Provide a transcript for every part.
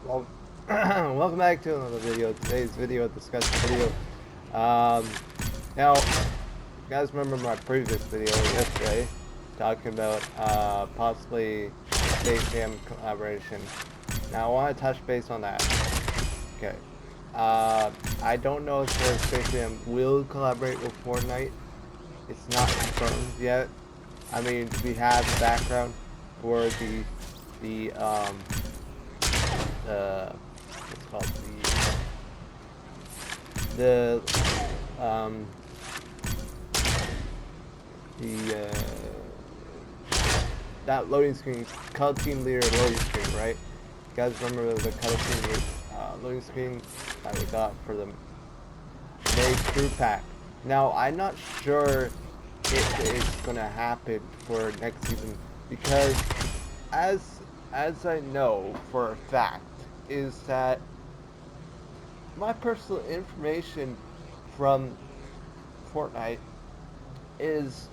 Well, welcome back to another video. Today's video discussion video. Um, now, you guys remember my previous video yesterday talking about possibly Space Jam collaboration. Now, I want to touch base on that. Okay. I don't know if the Space Jam will collaborate with Fortnite. It's not confirmed yet. I mean, we have the background for the what's called the um the that loading screen, color team leader loading screen, right? You guys remember the color team loading screen that we got for the May crew pack? Now I'm not sure if it's gonna happen for next season because as I know for a fact is that my personal information from Fortnite is,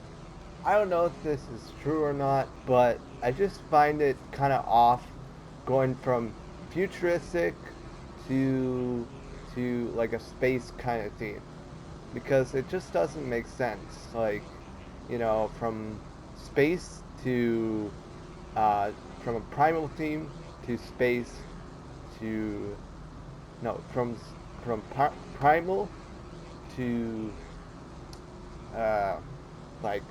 I don't know if this is true or not, but I just find it kind of off going from futuristic to like a space kind of theme because it just doesn't make sense. Like, you know, from space to from a primal theme to space to no from primal to uh, like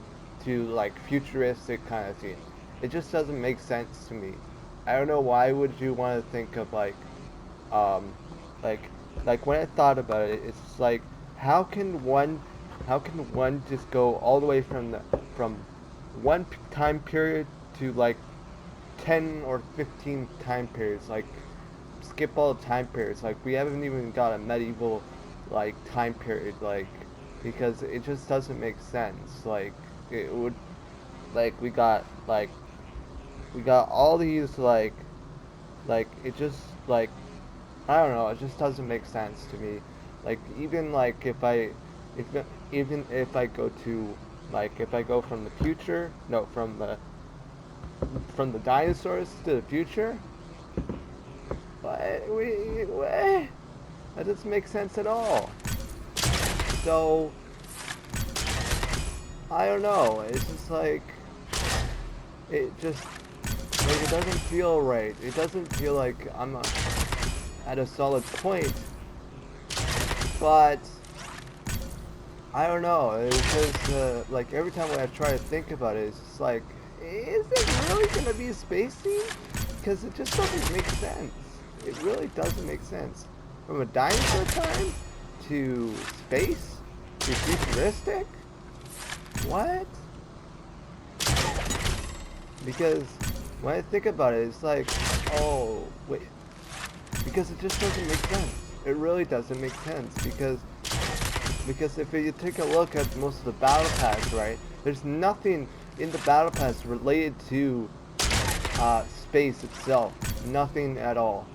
like futuristic kind of theme. It just doesn't make sense to me. I don't know why would you want to think of um like when I thought about it, it's like how can one just go all the way from one time period to like 10 or 15 time periods, like skip all the time periods, like we haven't even got a medieval like time period, like because it just doesn't make sense. Like it would, like we got all these it just like I don't know, it just doesn't make sense to me. Like even like if even if I go to if I go from the future, no, from the dinosaurs to the future, what? That doesn't make sense at all. So I don't know. It's just like it just like it doesn't feel right. It doesn't feel like I'm at a solid point. But I don't know. It's just like every time when I try to think about it, it's just like, is it really gonna be a space theme? Because it just doesn't make sense. It really doesn't make sense. From a dinosaur time to space to futuristic. What? Because when I think about it, it's like, oh wait, because it just doesn't make sense. It really doesn't make sense because if you take a look at most of the battle pass, right, there's nothing in the battle pass related to space itself. Nothing at all.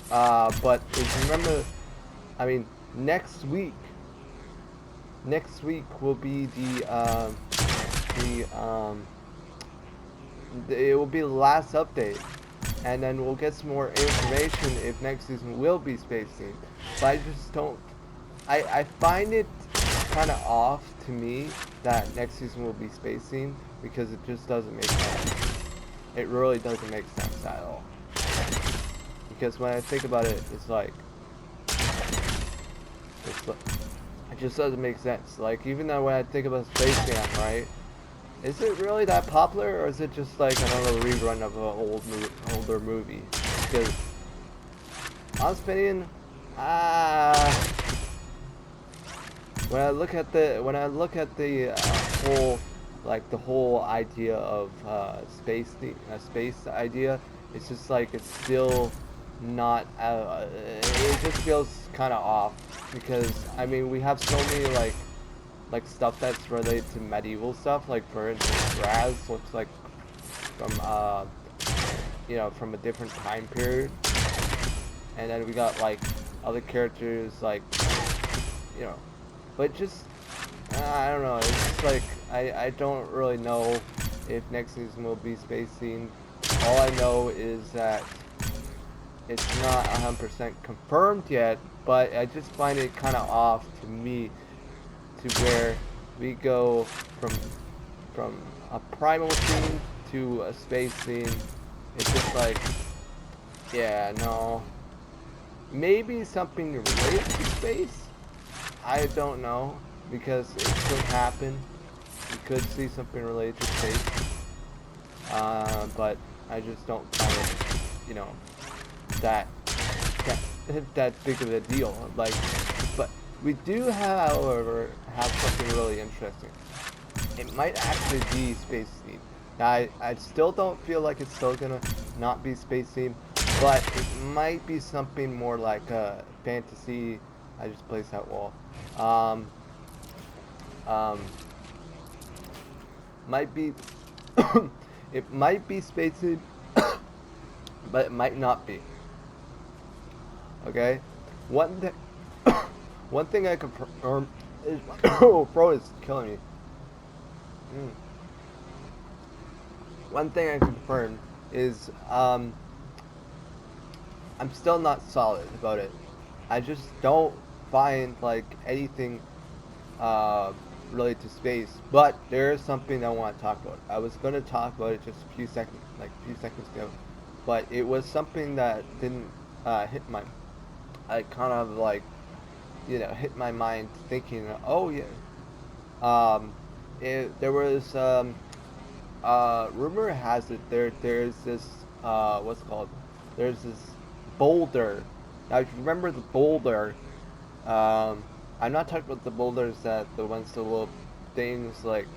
But if you remember, I mean, next week will be it will be the last update, and then we'll get some more information if next season will be space themed. But I just don't. I find it kind of off to me that next season will be space themed because it just doesn't make sense. It really doesn't make sense at all. Because when I think about it, it's like it just doesn't make sense. Like even though when I think about Space Jam, right? Is it really that popular, or is it just like another rerun of an older movie? Because honest opinion, when I look at the whole the whole idea of space idea, it's just like it's still not. It just feels kind of off because I mean we have so many stuff that's related to medieval stuff. Like for instance, Raz looks like from you know, from a different time period, and then we got like other characters like, you know, but just I don't know. It's just like I don't really know if next season will be space themed. All I know is that it's not 100% confirmed yet, but I just find it kind of off to me, to where we go from from a primal scene to a space scene. It's just like, yeah, no. Maybe something related to space? I don't know, because it could happen. You could see something related to space. But I just don't find it, you know, that that big of a deal. Like, but we do, however, have something really interesting. It might actually be space themed. Now, I still don't feel like it's still gonna not be space themed, but it might be something more like a fantasy. I just placed that wall. Um, um, might be, it might be space themed, but it might not be. Okay, one thing, one thing I confirm is, oh, bro is killing me. Mm. One thing I confirmed is, I'm still not solid about it. I just don't find like anything uh, related to space. But there is something I want to talk about. I was gonna talk about it just a few seconds ago, but it was something that didn't hit my. I kind of like, hit my mind thinking, oh yeah. Um, there was rumor has it there's this what's it called, there's this boulder. Now if you remember the boulder, um, I'm not talking about the boulders that the ones, the little things like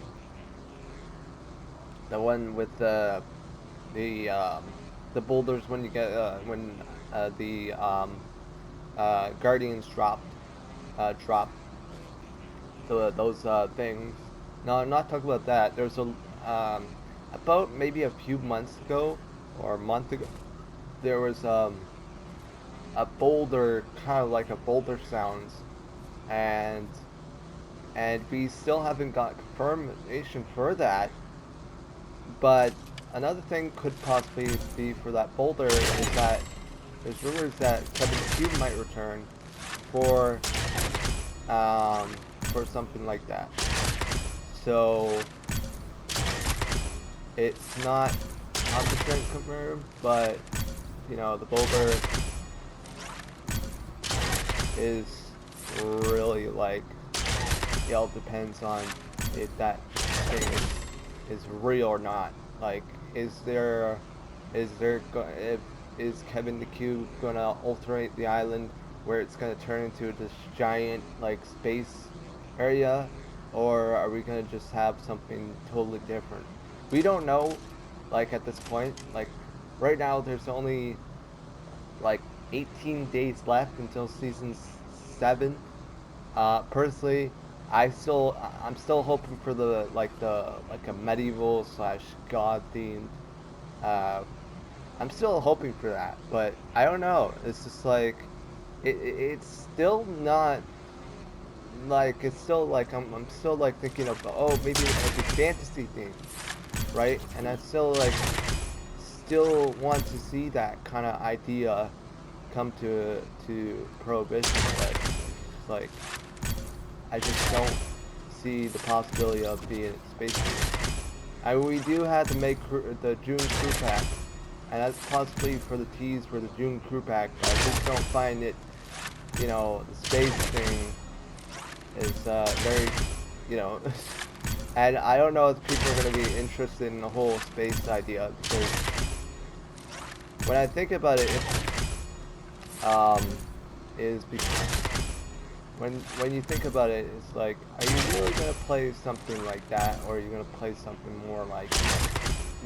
the one with the the boulders when you get when the guardians drop those things. No, I'm not talking about that. There's a about maybe a few months ago or a month ago, there was a boulder, kind of like a boulder sounds, and we still haven't got confirmation for that. But another thing could possibly be for that boulder is that there's rumors that Kevin Cube might return for um, for something like that. So it's not 100% confirmed, but the boulder is really like, it all depends on if that thing is real or not. Like, is Kevin the Cube gonna alterate the island where it's gonna turn into this giant like space area, or are we gonna just have something totally different? We don't know. Like at this point, like right now, there's only like 18 days left until season 7. Personally, I'm still hoping for the a medieval slash god themed. Uh, I'm still hoping for that, but I don't know. It's just like it's still not like, it's still like I'm still like thinking of, oh, maybe like a fantasy theme, right? And I still want to see that kind of idea come to Prohibition, but it's like I just don't see the possibility of being space theme. We do have to make the June crew pack, and that's possibly for the tease for the June crew pack. But I just don't find it, the space thing is very, and I don't know if people are going to be interested in the whole space idea, because when I think about it, um, is because when you think about it, it's like, are you really gonna play something like that, or are you gonna play something more like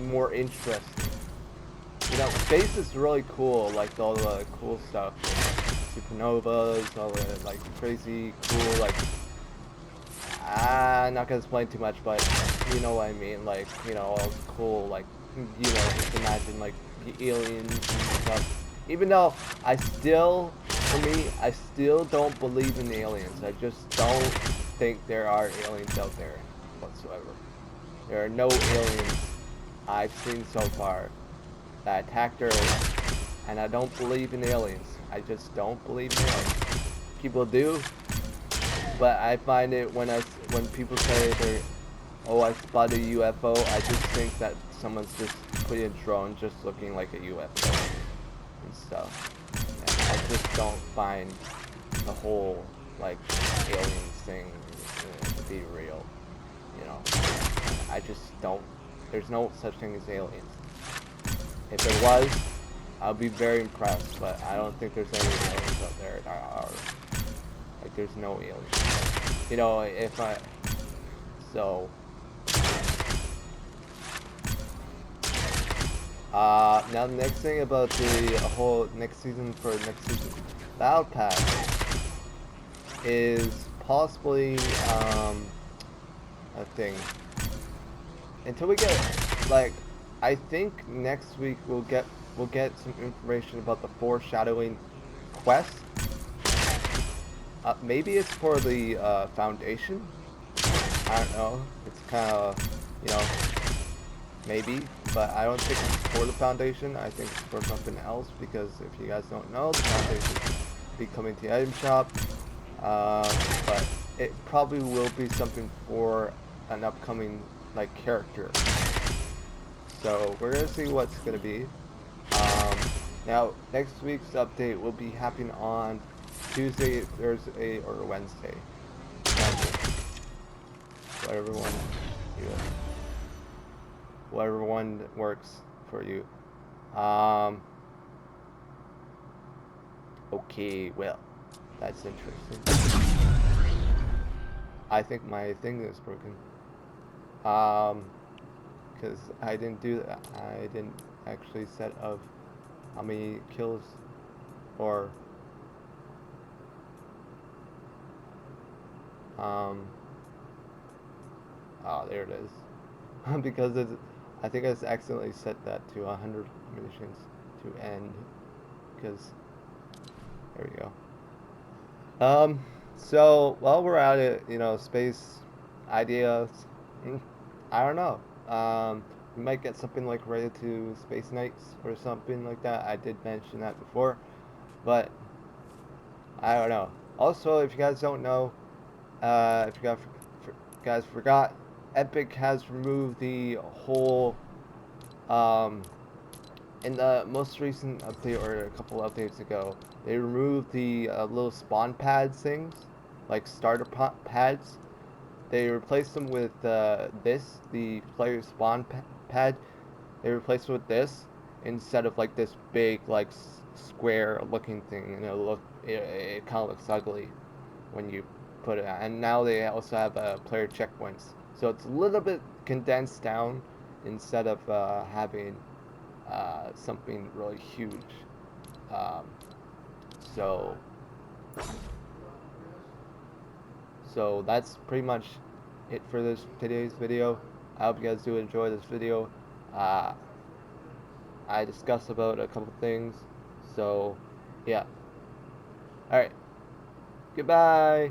more interesting? Space is really cool, like all the cool stuff, like supernovas, all the like crazy cool, like, I'm not gonna explain too much, but you know what I mean, like, all the cool, like, just imagine like the aliens and stuff. Even though for me, I still don't believe in aliens. I just don't think there are aliens out there whatsoever. There are no aliens I've seen so far that attacked Earth and I don't believe in aliens. I just don't believe in aliens. People do, but I find it when people say they're, oh, I spotted a UFO, I just think that someone's just putting a drone just looking like a UFO and stuff. And I just don't find the whole like aliens thing to be real. You know, I just don't. There's no such thing as aliens. If there was, I'd be very impressed, but I don't think there's any aliens out there that are like there's no aliens. You know, if I so now the next thing about the whole next season for next season Battle Pass is possibly a thing. Until we get like I think next week we'll get some information about the foreshadowing quest. Maybe it's for the foundation. I don't know. It's kind of, you know, maybe, but I don't think it's for the foundation. I think it's for something else because if you guys don't know, the foundation will be coming to the item shop. But it probably will be something for an upcoming like character. So we're gonna see what's gonna be. Now next week's update will be happening on Tuesday, Thursday, or Wednesday. Whatever one, you know, whatever one works for you. Okay, well, that's interesting. I think my thing is broken. Because I didn't do that. I didn't actually set of how many kills or oh, there it is. Because it's, I think I just accidentally set that to 100 missions to end. Because there we go. So while we're at it, you know, space ideas. I don't know. We might get something like related to Space Knights or something like that. I did mention that before, but I don't know. Also, if you guys don't know, if you guys forgot, Epic has removed the whole, in the most recent update or a couple updates ago, they removed the little spawn pads things, like starter pads. They replaced them with the player spawn pad. They replaced it with this instead of like this big like square looking thing. And it kind of looks ugly when you put it. And now they also have player checkpoints, so it's a little bit condensed down instead of having something really huge. Um, so So that's pretty much it for today's video. I hope you guys do enjoy this video. Uh, I discussed about a couple things. So yeah. Alright. Goodbye.